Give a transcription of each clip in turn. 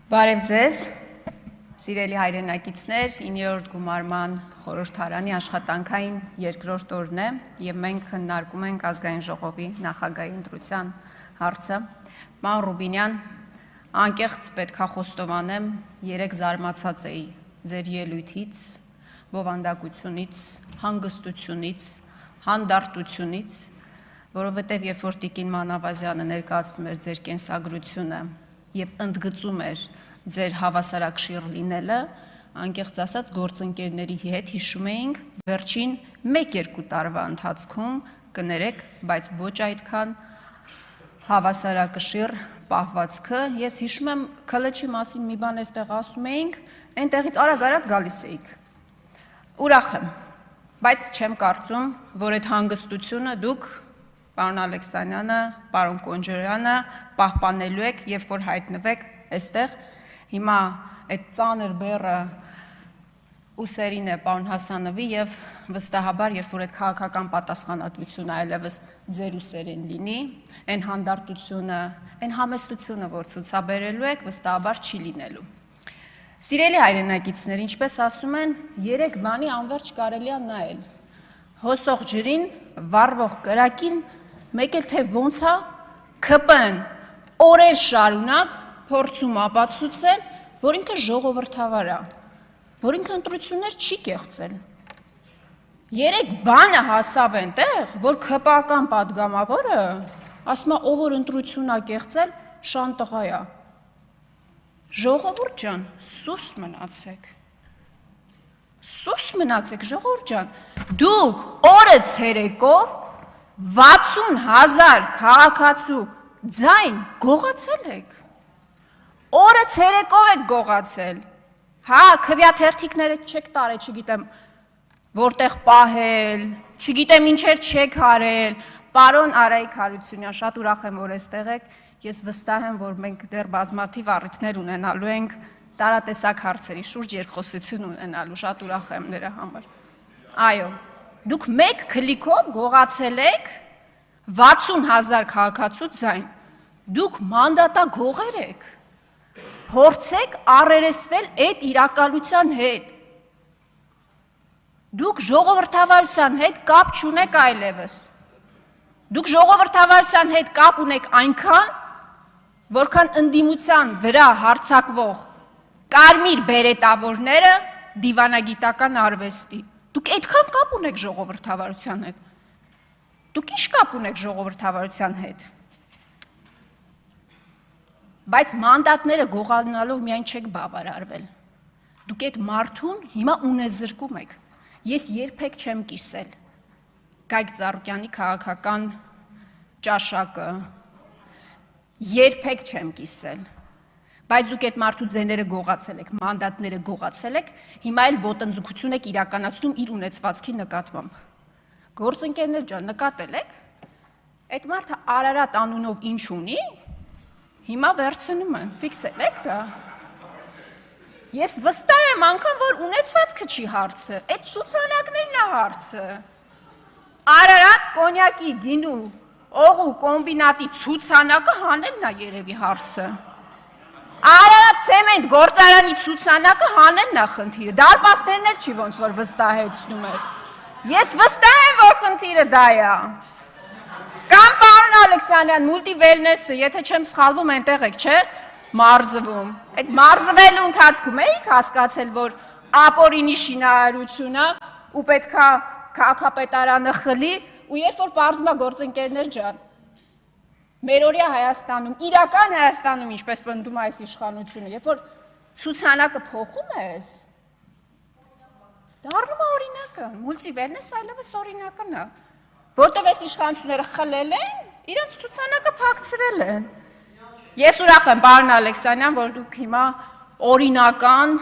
Բարև ձեզ, սիրելի հայրենակիցներ, 9-րդ գումարման խորհրդարանի աշխատանքային երկրորդ օրն է և մենք քննարկում ենք ազգային ժողովի նախագահի ընտրության հարցը։ Պարոն Ռուբինյան, անկեղծ պետք է խոստովանեմ, երեկ զարմացած էի ձեր ելույթից, բովանդակությունից, հանգստությունից, հանդարտությունից, որովհետև երբ որ Տիկին Մանավազյանը ներկայացնում էր ձեր կենսագրությունը և ընդգծում էր ձեր հավասարակշիռ լինելը, անկեղծ ասած գործընկերների հետ հիշում էինք վերջին 1-2 տարվա ընթացքում, կներեք, բայց ոչ այդքան հավասարակշիռ պահվածքը, ես հիշում եմ քլեչի մասին մի բան էստեղ ասում էինք, այնտեղից արագ գալիս էիք, ուրախ եմ, բայց չեմ կարծում, որ այդ հանգստությունը դուք պարոն Ալեքսանյանը, պարոն Կոնջարյանը պահպանելու եք, երբ որ հայտնվեք այստեղ, հիմա այդ ծանր բեռը ուսերին է պարոն Հասանովի և վստահաբար, երբ որ այդ քաղաքական պատասխանատվությունը այլևս ձեր ուսերին լինի, այն հանդարտությունը, այն համեստությունը, որ ցուցաբերելու եք, վստահաբար չի լինելու։ Սիրելի հայրենակիցներ, ինչպես ասում են, 3 բանի անվերջ կարելի է նայել։ Հոսող ջրին, վառվող կրակին, մեկ էլ թե ոնց է ԿՊ-ն օրեր շարունակ փորձում ապացուցել, որ ինքը ժողովրդավար է, որ ինքը ընտրություններ չի կեղծել։ 3 բանը հասավ այնտեղ, որ ԿՊ-ական պատգամավորը ասում է, ով որ ընտրություն է կեղծել, շանտղա է։ Ժողովուրդ ջան, սուս մնացեք, ժողովուրդ ջան, դուք օրը ցերեկով 60,000 քաղաքացու ձայն գողացել եք, օրը ցերեկով եք գողացել, հա, քվյաթերթիկները չեք տարել, չգիտեմ, որտեղ պահել, չգիտեմ ինչեր չեք արել, պարոն Արայիկ Հարությունյան, շատ ուրախ եմ, որ այստեղ եք, ես վստահ եմ, որ մենք դեռ բազմաթիվ առիթներ ունենալու ենք տարատեսակ հարցերի շուրջ երկխոսություն ունենալու, շատ ուրախ եմ նրա համար։ Այո, դուք մեկ քլիկով գողացել եք 60,000 քաղաքացու ձայն, դուք մանդատագողեր եք, փորձեք առերեսվել այդ իրակալության հետ, դուք ժողովրդավարության հետ կապ չունեք այլևս, դուք ժողովրդավարության հետ կապ ունեք այնքան, որքան ընդդիմության վրա հարձակվող կարմիր բերետավորները դիվանագիտական արվեստի, դուք այդքան կապ ունեք ժողովրդավարության հետ, դուք ինչ կապ ունեք ժողովրդավարության հետ, բայց մանդատները գողանալով միայն չեք բավարարվել, դուք այդ մարդուն հիմա ունեզրկում եք, ես երբեք չեմ կիսել Գագիկ Ծառուկյանի քաղաքական ճաշակը, երբեք չեմ կիսել, բայց դուք այդ մարդու ձեները գողացել եք, մանդատները գողացել եք, հիմա էլ ոտնձգություն եք իրականացնում իր ունեցվածքի նկատմամբ։ Գործընկերներ ջան, նկատել եք, այդ մարդը Արարատ անունով ինչ ունի, հիմա վերցնում են, ֆիքսել եք դա։ Ես վստահ եմ անգամ, որ ունեցվածքը չի հարցը, այդ ցուցանակներն է հարցը։ Արարատ կոնյակի գինու օղու կոմբինատի ցուցանակը հանելն է երևի հարցը։ Արարատ ցեմենտ գործարանի ցուցանակը հանելն է խնդիրը, դարպասներն էլ չի ոնց որ վստահեցնում եք։ Ես վստահ եմ, որ խնդիրը դա է։ Կամ պարոն Ալեքսանյան, մուլտիվելնեսը, եթե չեմ սխալվում, այնտեղ եք, չէ՞, մարզվում։ Այդ մարզվելու ընթացքում էիք հասկացել, որ ապօրինի շինարարությունը ու պետքա քաղաքապետարանը խլի, ու երբ որ պարզվում է գործընկերներ ջան, մերօրյա Հայաստանում, իրական Հայաստանում, ինչպես պնդում է այս իշխանությունը, երբ որ ցուցանակը փոխում ես, դառնում է օրինակը, մուլտիվելնես այլևս օրինակն է, որտև այս իշխանությունները խլել են, իրենց ցուցանակը փակցրել են։ Ես ուրախ եմ, պարոն Ալեքսանյան, որ դուք հիմա օրինական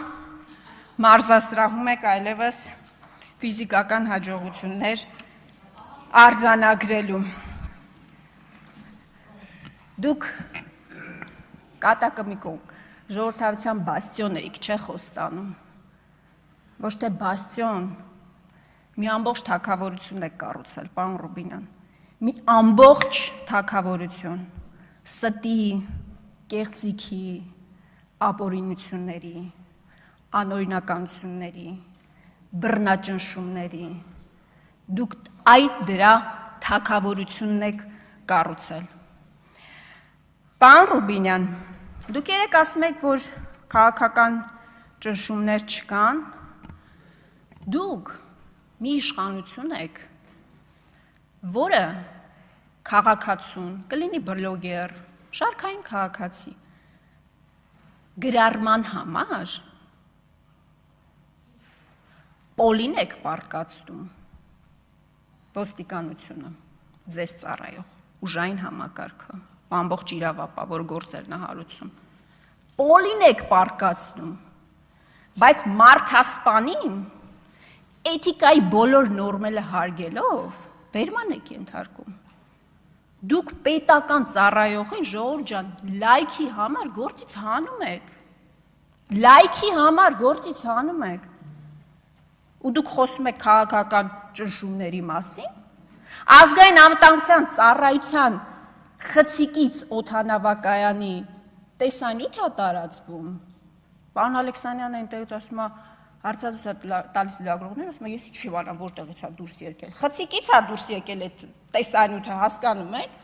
մարզասրահում եք այլևս ֆիզիկական հաջողություններ արձանագրելու։ Դուք կատակը մի կողմ ժողովրդավարության բաստիոն էիք, չէ՞ խոստանում։ Ոչ թե բաստիոն, մի ամբողջ թագավորություն եք կառուցել, պարոն Ռուբինյան, մի ամբողջ թագավորություն, ստի, կեղծիքի, ապօրինությունների, անօրինականությունների, բռնաճնշումների, դուք այդ դրա թագավորությունն եք կառուցել։ Պարոն Ռուբինյան, դուք երեք ասում եք, որ քաղաքական ճնշումներ չկան, դուք մի իշխանություն եք, որը քաղաքացուն, կլինի բլոգեր, շարքային քաղաքացի, գրառման համար պոլին եք պարկացնում ոստիկանությունը, ձեզ ծառայող, ուժային համակարգը, ամբողջ իրավապահ գործերն հարուցում, պոլին եք պարկացնում, բայց մարդասպանին էթիկայի բոլոր նորմերը հարգելով բերման եք ենթարկում։ Դուք պետական ծառայողին, ժողովուրդ ջան, լայքի համար գործից հանում եք, լայքի համար գործից հանում եք, ու դուք խոսում եք քաղաքական ճնշումների մասին, ազգային անվտանգության ծառայության խցիկից օդանավակայանի տեսանյութ է տարածվում, պարոն Ալեքսանյանը այնտեղից ասում է, հարցազրույց տալիս լրագրողներին, ասում է, ես չիմանամ որտեղից է դուրս եկել, խցիկից է դուրս եկել այդ տեսանյութը, հասկանում եք,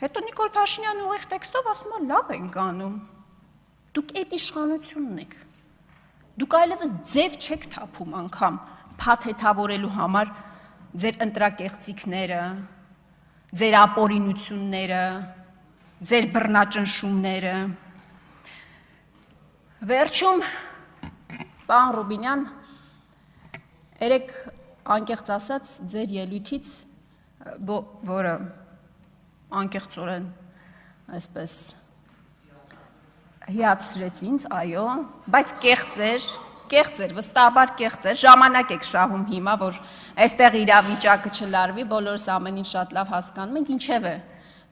հետո Նիկոլ Փաշինյանը ուղիղ տեքստով ասում է, լավ ենք անում, դուք այդ իշխանությունն եք, դուք այլևս ձև չեք թափում անգամ փաթեթավորելու համար ձեր ընտրակեղծիքները, ձեր ապօրինությունները, ձեր բռնաճնշումները։ Վերջում, պարոն Ռուբինյան, երեք անկեղծ ասած ձեր ելույթից, որը անկեղծորեն այսպես հիացրեց ինձ, այո, բայց կեղծ էր, վստահաբար կեղծ էր, ժամանակ եք շահում հիմա, որ այստեղ իրավիճակը չլարվի, բոլորս ամեն ինչ շատ լավ հասկանում ենք, ինչևէ,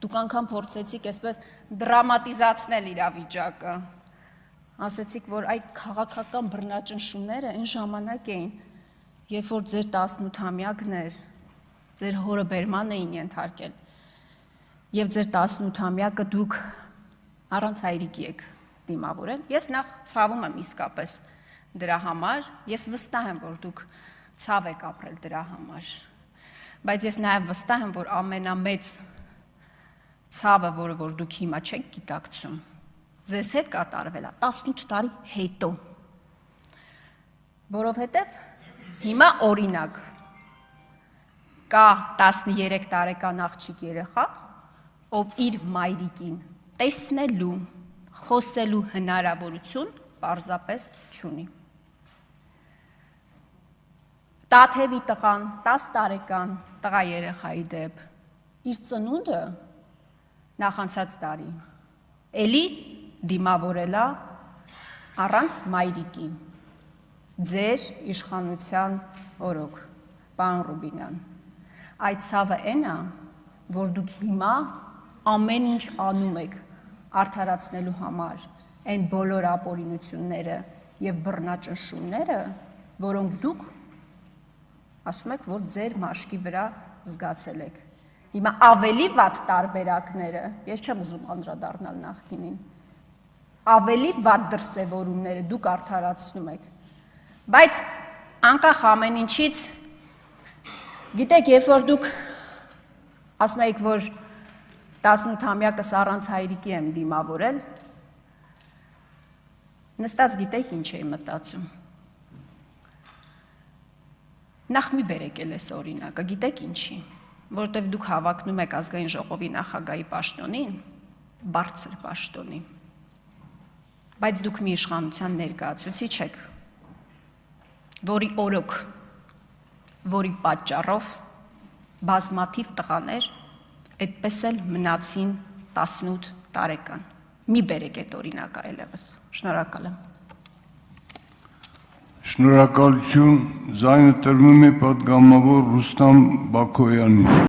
դուք անգամ փորձեցիք այսպես դրամատիզացնել իրավիճակը, ասեցիք, որ այդ քաղաքական բռնաճնշումները այն ժամանակ էին, երբ որ ձեր 18-ամյակն էր, ձեր հորը բերման էին ենթարկել, եւ ձեր 18-ամյակը դուք առանց հայրիկի եք դիմավորել, ես նախ ցավում եմ իսկապես դրա համար, ես վստահ եմ, որ դուք ցավ եք ապրել դրա համար, բայց ես նաև վստահ եմ, որ ամենամեծ ցավը, որ դուք հիմա չեք գիտակցում, ձեզ հետ կատարվել է 18 տարի հետո, որովհետև հիմա օրինակ կա 13 տարեկան աղջիկ երեխա, ով իր մայրիկին տեսնելու, խոսելու հնարավորություն պարզապես չունի։ Տաթևի տղան, 10 տարեկան տղա երեխայի դեպ, իր ծնունդը նախանցած տարի, էլի դիմավորելա առանց մայրիկի, ձեր իշխանության օրոք, պարոն Ռուբինյան, այդ ցավը այն է, որ դուք հիմա ամեն ինչ անում եք արդարացնելու համար, այն բոլոր ապօրինությունները եւ բռնաճնշումները, որոնք դուք ասում եք, որ ձեր մաշկի վրա զգացել եք։ Հիմա ավելի վատ տարբերակները, ես չեմ ուզում անդրադառնալ նախկինին, ավելի վատ դրսևորումները դուք արդարացնում եք։ Բայց անկախ ամեն ինչից, գիտեք, երբ որ դուք ասում եք, որ 18-ամյակս առանց հայրիկի եմ դիմավորել, նստած գիտեք ինչ էի մտածում։ Նախ մի բերեք էլ էս օրինակը, գիտեք ինչի, որովհետև դուք հավակնում եք ազգային ժողովի նախագահի պաշտոնին, բարձր պաշտոնի, բայց դուք մի իշխանության ներկայացուցիչ եք, որի օրոք, որի պատճառով բազմաթիվ տղաներ այդպես էլ մնացին 18 տարեկան։ Մի բերեք այդ օրինակը այլևս։ Շնորհակալ եմ։ Շնորհակալություն, ձայնը տրվում է պատգամավոր Ռուստամ Բաքոյանին։